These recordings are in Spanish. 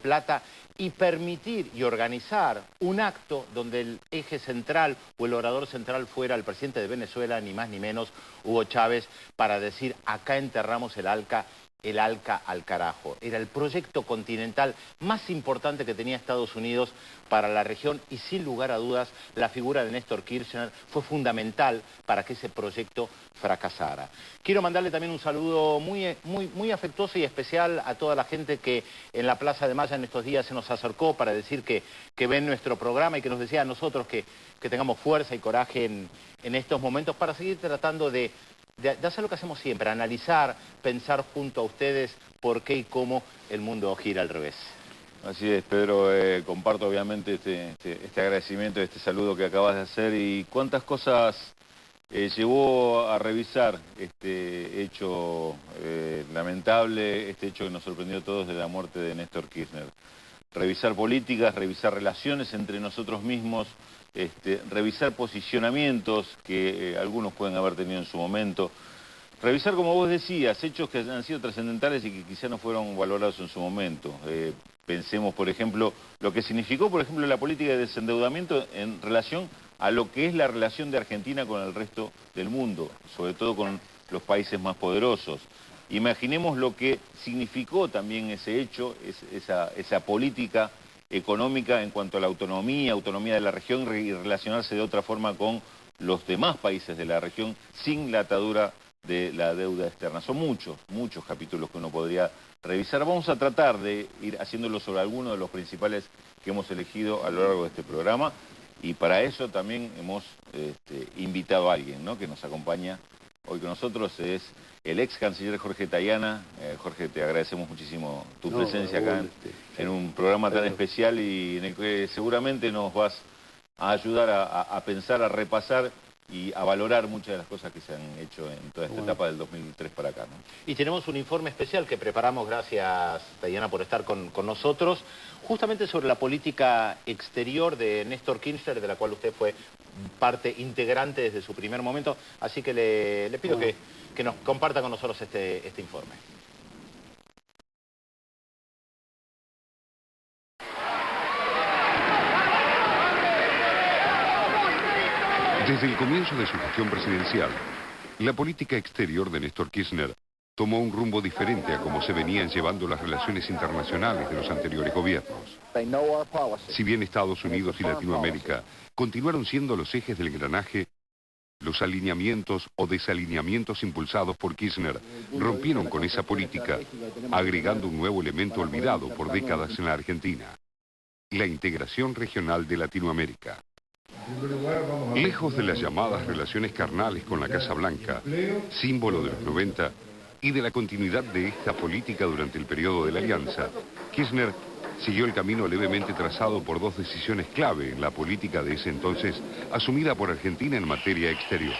Plata y permitir y organizar un acto donde el eje central o el orador central fuera el presidente de Venezuela, ni más ni menos, Hugo Chávez, para decir: acá enterramos el ALCA al carajo. Era el proyecto continental más importante que tenía Estados Unidos para la región y sin lugar a dudas la figura de Néstor Kirchner fue fundamental para que ese proyecto fracasara. Quiero mandarle también un saludo muy afectuoso y especial a toda la gente que en la Plaza de Mayo en estos días se nos acercó para decir que ven nuestro programa y que nos decía a nosotros que tengamos fuerza y coraje en estos momentos para seguir tratando de hacer lo que hacemos siempre, analizar, pensar junto a ustedes por qué y cómo el mundo gira al revés. Así es, Pedro, comparto obviamente este agradecimiento, este saludo que acabas de hacer y cuántas cosas llevó a revisar este hecho lamentable, este hecho que nos sorprendió a todos de la muerte de Néstor Kirchner. Revisar políticas, revisar relaciones entre nosotros mismos, revisar posicionamientos que algunos pueden haber tenido en su momento, revisar, como vos decías, hechos que han sido trascendentales y que quizá no fueron valorados en su momento. Pensemos, por ejemplo, lo que significó, por ejemplo, la política de desendeudamiento en relación a lo que es la relación de Argentina con el resto del mundo, sobre todo con los países más poderosos. Imaginemos lo que significó también ese hecho, esa política económica en cuanto a la autonomía de la región y relacionarse de otra forma con los demás países de la región sin la atadura de la deuda externa. Son muchos capítulos que uno podría revisar. Vamos a tratar de ir haciéndolo sobre algunos de los principales que hemos elegido a lo largo de este programa y para eso también hemos invitado a alguien, ¿no?, que nos acompaña hoy con nosotros. Es el ex canciller Jorge Tayana. Jorge, te agradecemos muchísimo tu presencia acá en un programa tan especial y en el que seguramente nos vas a ayudar a pensar, a repasar y a valorar muchas de las cosas que se han hecho en toda esta etapa del 2003 para acá, ¿no? Y tenemos un informe especial que preparamos, gracias Tayana por estar con nosotros, justamente sobre la política exterior de Néstor Kirchner, de la cual usted fue parte integrante desde su primer momento, así que le pido que nos comparta con nosotros este informe. Desde el comienzo de su gestión presidencial, la política exterior de Néstor Kirchner tomó un rumbo diferente a cómo se venían llevando las relaciones internacionales de los anteriores gobiernos. Si bien Estados Unidos y Latinoamérica continuaron siendo los ejes del engranaje, los alineamientos o desalineamientos impulsados por Kirchner rompieron con esa política, agregando un nuevo elemento olvidado por décadas en la Argentina: la integración regional de Latinoamérica. Lejos de las llamadas relaciones carnales con la Casa Blanca, símbolo de los 90, y de la continuidad de esta política durante el periodo de la Alianza, Kirchner siguió el camino levemente trazado por dos decisiones clave en la política de ese entonces asumida por Argentina en materia exterior: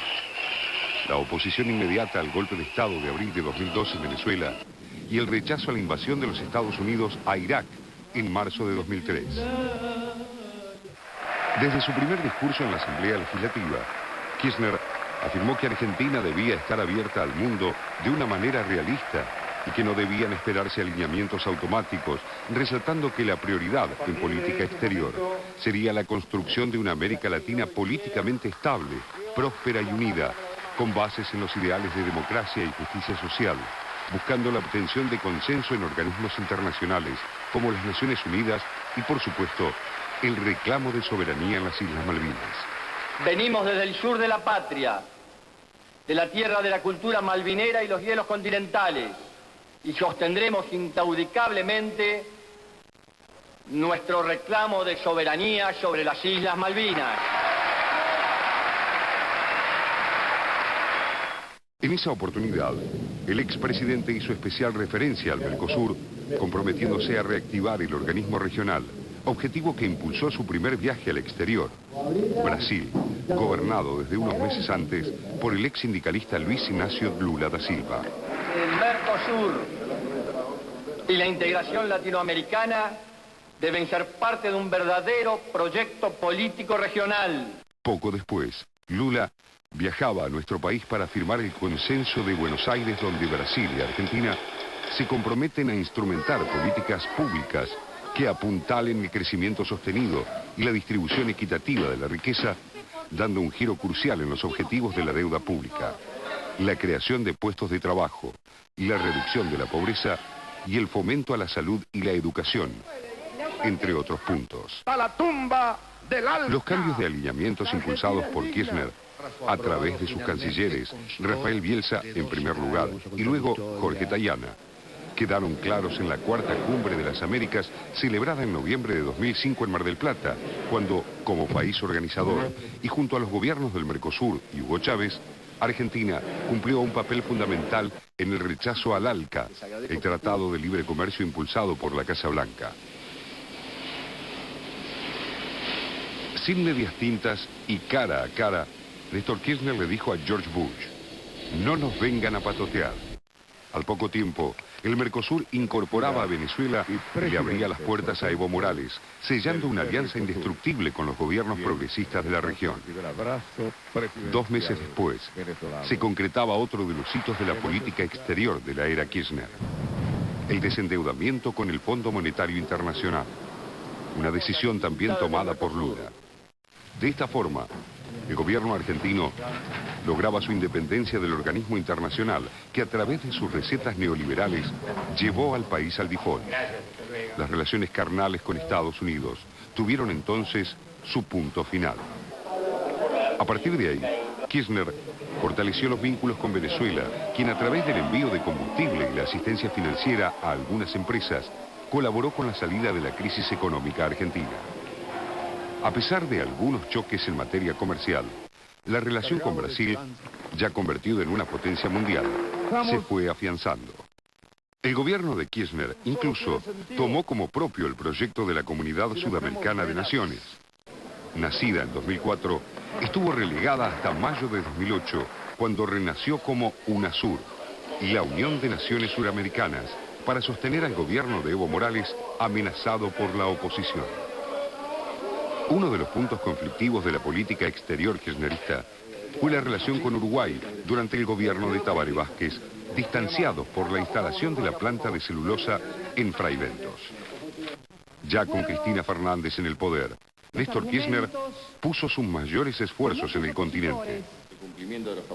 la oposición inmediata al golpe de Estado de abril de 2002 en Venezuela y el rechazo a la invasión de los Estados Unidos a Irak en marzo de 2003. Desde su primer discurso en la Asamblea Legislativa, Kirchner afirmó que Argentina debía estar abierta al mundo de una manera realista y que no debían esperarse alineamientos automáticos, resaltando que la prioridad en política exterior sería la construcción de una América Latina políticamente estable, próspera y unida, con bases en los ideales de democracia y justicia social, buscando la obtención de consenso en organismos internacionales como las Naciones Unidas y, por supuesto, el reclamo de soberanía en las Islas Malvinas. Venimos desde el sur de la patria, de la tierra de la cultura malvinera y los hielos continentales, y sostendremos incaudicablemente nuestro reclamo de soberanía sobre las Islas Malvinas. En esa oportunidad, el expresidente hizo especial referencia al Mercosur, comprometiéndose a reactivar el organismo regional, objetivo que impulsó su primer viaje al exterior, Brasil, gobernado desde unos meses antes por el ex sindicalista Luis Ignacio Lula da Silva. El Mercosur y la integración latinoamericana deben ser parte de un verdadero proyecto político regional. Poco después, Lula viajaba a nuestro país para firmar el consenso de Buenos Aires, donde Brasil y Argentina se comprometen a instrumentar políticas públicas que apuntalen el crecimiento sostenido y la distribución equitativa de la riqueza, dando un giro crucial en los objetivos de la deuda pública, la creación de puestos de trabajo, la reducción de la pobreza y el fomento a la salud y la educación, entre otros puntos. Los cambios de alineamientos impulsados por Kirchner a través de sus cancilleres, Rafael Bielsa en primer lugar y luego Jorge Tayana, quedaron claros en la cuarta cumbre de las Américas celebrada en noviembre de 2005 en Mar del Plata, cuando, como país organizador y junto a los gobiernos del Mercosur y Hugo Chávez, Argentina cumplió un papel fundamental en el rechazo al ALCA, el Tratado de Libre Comercio impulsado por la Casa Blanca. Sin medias tintas y cara a cara, Néstor Kirchner le dijo a George Bush: no nos vengan a patotear. Al poco tiempo, el Mercosur incorporaba a Venezuela y le abría las puertas a Evo Morales, sellando una alianza indestructible con los gobiernos progresistas de la región. 2 meses después, se concretaba otro de los hitos de la política exterior de la era Kirchner: el desendeudamiento con el Fondo Monetario Internacional, una decisión también tomada por Lula. De esta forma, el gobierno argentino lograba su independencia del organismo internacional que a través de sus recetas neoliberales llevó al país al default. Las relaciones carnales con Estados Unidos tuvieron entonces su punto final. A partir de ahí, Kirchner fortaleció los vínculos con Venezuela, quien a través del envío de combustible y la asistencia financiera a algunas empresas colaboró con la salida de la crisis económica argentina. A pesar de algunos choques en materia comercial, la relación con Brasil, ya convertido en una potencia mundial, se fue afianzando. El gobierno de Kirchner incluso tomó como propio el proyecto de la Comunidad Sudamericana de Naciones. Nacida en 2004, estuvo relegada hasta mayo de 2008, cuando renació como UNASUR, la Unión de Naciones Suramericanas, para sostener al gobierno de Evo Morales amenazado por la oposición. Uno de los puntos conflictivos de la política exterior kirchnerista fue la relación con Uruguay durante el gobierno de Tabaré Vázquez, distanciados por la instalación de la planta de celulosa en Fray Bentos. Ya con Cristina Fernández en el poder, Néstor Kirchner puso sus mayores esfuerzos en el continente.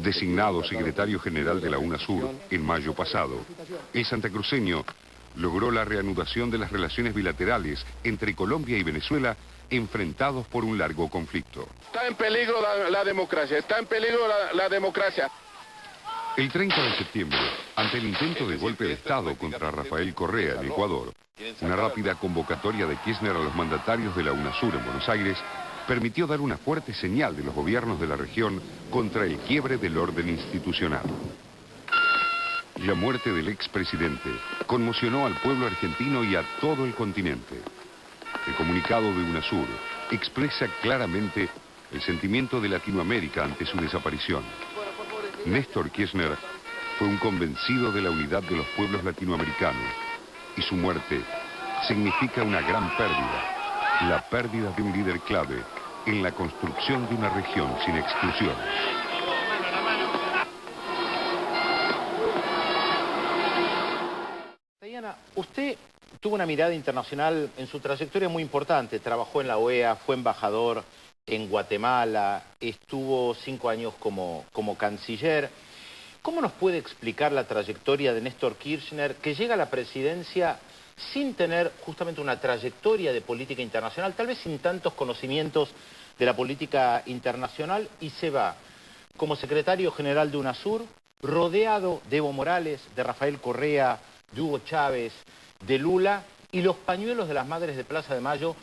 Designado secretario general de la UNASUR en mayo pasado, el santacruceño logró la reanudación de las relaciones bilaterales entre Colombia y Venezuela, enfrentados por un largo conflicto. Está en peligro la democracia, está en peligro la democracia. El 30 de septiembre, ante el intento de golpe de Estado contra Rafael Correa en Ecuador, una rápida convocatoria de Kirchner a los mandatarios de la UNASUR en Buenos Aires permitió dar una fuerte señal de los gobiernos de la región contra el quiebre del orden institucional. La muerte del expresidente conmocionó al pueblo argentino y a todo el continente. El comunicado de UNASUR expresa claramente el sentimiento de Latinoamérica ante su desaparición. Néstor Kirchner fue un convencido de la unidad de los pueblos latinoamericanos y su muerte significa una gran pérdida, la pérdida de un líder clave en la construcción de una región sin exclusión. Tayana, usted tuvo una mirada internacional en su trayectoria muy importante. Trabajó en la OEA, fue embajador en Guatemala, estuvo 5 años como canciller. ¿Cómo nos puede explicar la trayectoria de Néstor Kirchner, que llega a la presidencia sin tener justamente una trayectoria de política internacional, tal vez sin tantos conocimientos de la política internacional, y se va como secretario general de UNASUR, rodeado de Evo Morales, de Rafael Correa, de Hugo Chávez, de Lula, y los pañuelos de las madres de Plaza de Mayo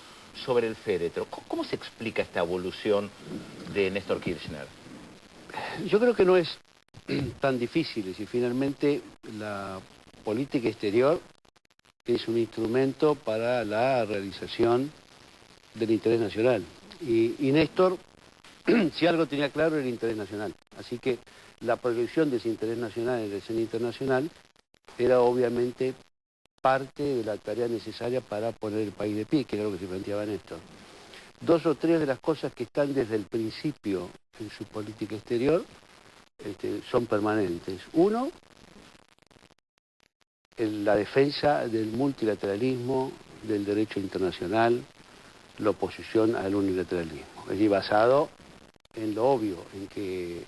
sobre el féretro? ¿Cómo se explica esta evolución de Néstor Kirchner? Yo creo que no es tan difícil, y finalmente la política exterior es un instrumento para la realización del interés nacional. Y Néstor, si algo tenía claro, era el interés nacional. Así que la proyección de ese interés nacional en la escena internacional era obviamente parte de la tarea necesaria para poner el país de pie, que era lo que se planteaba Néstor. 2 o 3 de las cosas que están desde el principio en su política exterior son permanentes. Uno, la defensa del multilateralismo, del derecho internacional, la oposición al unilateralismo. Es decir, basado en lo obvio, en que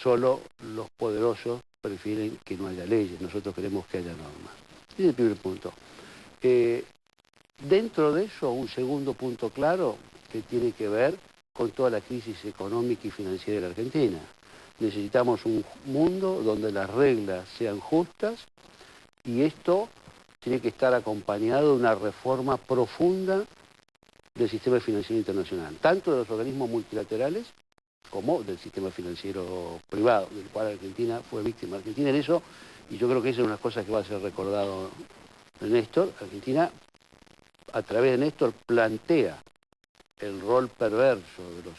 solo los poderosos prefieren que no haya leyes, nosotros queremos que haya normas. Ese es el primer punto. Dentro de eso, un segundo punto claro que tiene que ver con toda la crisis económica y financiera de la Argentina. Necesitamos un mundo donde las reglas sean justas y esto tiene que estar acompañado de una reforma profunda del sistema financiero internacional, tanto de los organismos multilaterales como del sistema financiero privado, del cual Argentina fue víctima. Argentina en eso, y yo creo que esa es una cosa que va a ser recordado de Néstor, Argentina a través de Néstor plantea el rol perverso de los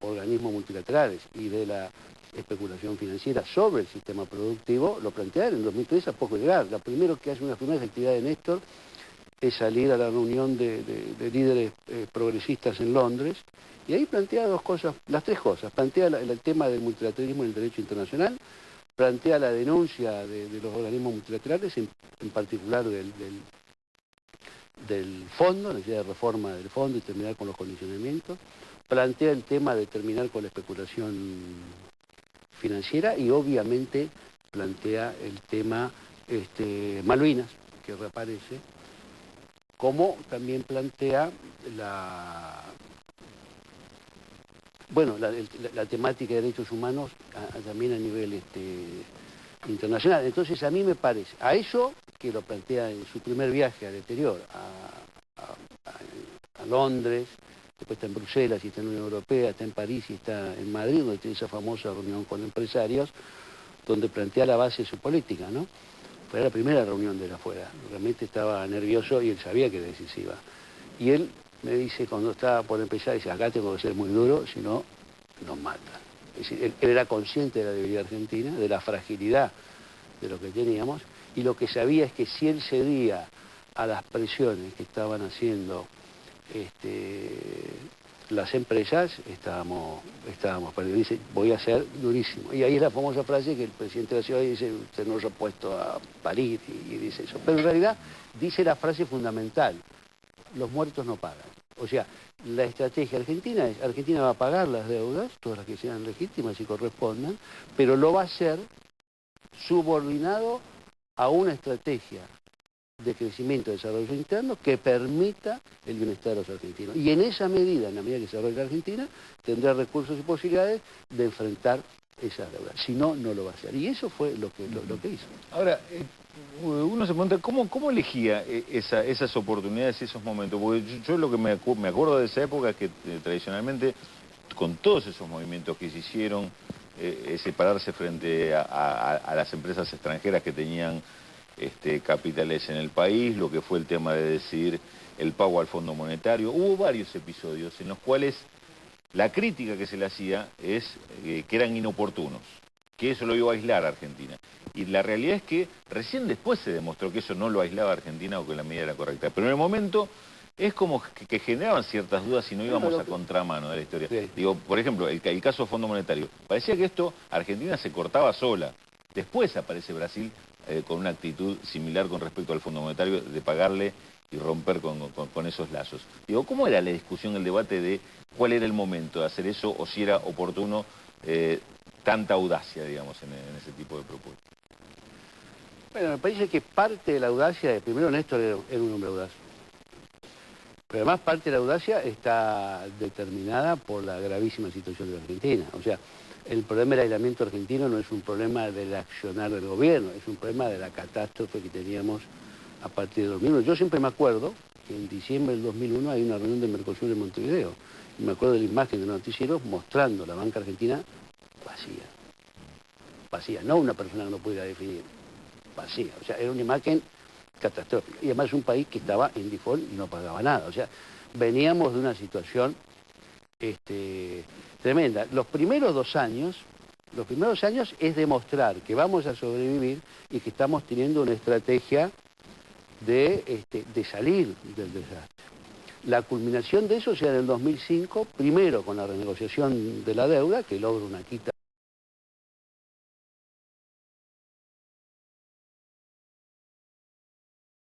organismos multilaterales y de la especulación financiera sobre el sistema productivo, lo plantea en 2003 a poco llegar. Lo primero que hace, una de las primeras actividades de Néstor es salir a la reunión de líderes progresistas en Londres, y ahí plantea dos cosas, las tres cosas. Plantea el tema del multilateralismo en el derecho internacional, plantea la denuncia de los organismos multilaterales, en particular del fondo, la necesidad de reforma del fondo y terminar con los condicionamientos, plantea el tema de terminar con la especulación financiera y obviamente plantea el tema Malvinas, que reaparece, como también plantea la temática de derechos humanos también a nivel internacional. Entonces a mí me parece, a eso que lo plantea en su primer viaje al exterior, a Londres, después está en Bruselas y está en la Unión Europea, está en París y está en Madrid, donde tiene esa famosa reunión con empresarios, donde plantea la base de su política, ¿no? Fue la primera reunión de él afuera, realmente estaba nervioso y él sabía que era decisiva. Y él me dice, cuando estaba por empezar, dice, acá tengo que ser muy duro, si no, nos matan. Es decir, él era consciente de la debilidad argentina, de la fragilidad de lo que teníamos, y lo que sabía es que si él cedía a las presiones que estaban haciendo las empresas, estábamos perdidos. Dice, voy a ser durísimo. Y ahí es la famosa frase que el presidente de la ciudad dice, usted no se ha puesto a parir, y dice eso. Pero en realidad dice la frase fundamental, los muertos no pagan. O sea, la estrategia argentina es, Argentina va a pagar las deudas, todas las que sean legítimas y correspondan, pero lo va a hacer subordinado a una estrategia de crecimiento y desarrollo interno que permita el bienestar de los argentinos. Y en esa medida, en la medida que se desarrolle la Argentina, tendrá recursos y posibilidades de enfrentar esas deudas. Si no, no lo va a hacer. Y eso fue lo que hizo. Ahora, uno se pregunta, ¿cómo elegía esas oportunidades y esos momentos? Porque yo lo que me acuerdo de esa época es que tradicionalmente, con todos esos movimientos que se hicieron, separarse frente a las empresas extranjeras que tenían capitales en el país, lo que fue el tema de decidir el pago al Fondo Monetario. Hubo varios episodios en los cuales la crítica que se le hacía es que eran inoportunos, que eso lo iba a aislar a Argentina. Y la realidad es que recién después se demostró que eso no lo aislaba a Argentina o que la medida era correcta. Pero en el momento es como que generaban ciertas dudas si no íbamos a contramano de la historia. Sí. Digo, por ejemplo, el caso del Fondo Monetario. Parecía que esto, Argentina se cortaba sola. Después aparece Brasil con una actitud similar con respecto al Fondo Monetario, de pagarle y romper con esos lazos. Digo, ¿cómo era la discusión, el debate de cuál era el momento de hacer eso o si era oportuno tanta audacia, digamos, en ese tipo de propuestas? Bueno, me parece que parte de la audacia, primero Néstor era un hombre audaz, pero además parte de la audacia está determinada por la gravísima situación de la Argentina. O sea, el problema del aislamiento argentino no es un problema del accionar del gobierno, es un problema de la catástrofe que teníamos a partir de 2001. Yo siempre me acuerdo que en diciembre del 2001 hay una reunión de Mercosur en Montevideo, y me acuerdo de la imagen de los noticieros mostrando la banca argentina vacía, no una persona que no pudiera definir, vacía. O sea, era una imagen catastrófica. Y además un país que estaba en default y no pagaba nada. O sea, veníamos de una situación tremenda. Los primeros dos años es demostrar que vamos a sobrevivir y que estamos teniendo una estrategia de salir del desastre. La culminación de eso se da en el 2005, primero con la renegociación de la deuda, que logra una quita